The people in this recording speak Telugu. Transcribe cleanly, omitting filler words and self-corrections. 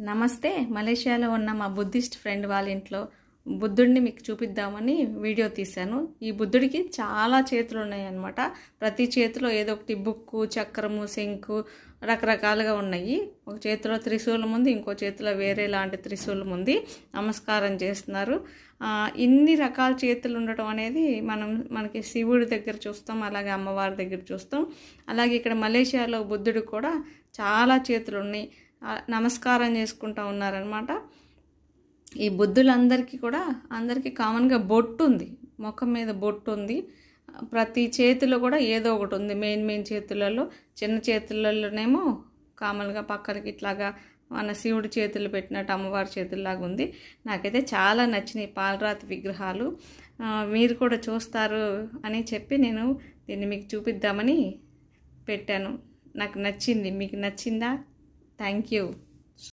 నమస్తే. మలేషియాలో ఉన్న మా బుద్ధిస్ట్ ఫ్రెండ్ వాళ్ళ ఇంట్లో బుద్ధుడిని మీకు చూపిద్దామని వీడియో తీశాను. ఈ బుద్ధుడికి చాలా చేతులు ఉన్నాయన్నమాట. ప్రతి చేతిలో ఏదో ఒకటి బుక్కు, చక్రము, శంకు రకరకాలుగా ఉన్నాయి. ఒక చేతిలో త్రిశూలం ఉంది, ఇంకో చేతిలో వేరే లాంటి త్రిశూలం ఉంది. నమస్కారం చేస్తున్నారు. ఇన్ని రకాల చేతులు ఉండటం అనేది మనకి శివుడి దగ్గర చూస్తాం, అలాగే అమ్మవారి దగ్గర చూస్తాం. అలాగే ఇక్కడ మలేషియాలో బుద్ధుడికి కూడా చాలా చేతులు ఉన్నాయి. నమస్కారం చేసుకుంటూ ఉన్నారనమాట. ఈ బుద్ధులందరికీ కూడా అందరికీ కామన్గా బొట్టు ఉంది, ముఖం మీద బొట్టు ఉంది. ప్రతి చేతిలో కూడా ఏదో ఒకటి ఉంది. మెయిన్ చేతులలో, చిన్న చేతులలోనేమో కామన్గా పక్కనకి ఇట్లాగా మన శివుడి చేతులు పెట్టినట్టు అమ్మవారి చేతుల్లాగా ఉంది. నాకైతే చాలా నచ్చినాయి పాలరాతి విగ్రహాలు. మీరు కూడా చూస్తారు అని చెప్పి నేను దీన్ని మీకు చూపిద్దామని పెట్టాను. నాకు నచ్చింది. మీకు నచ్చిందా? Thank you.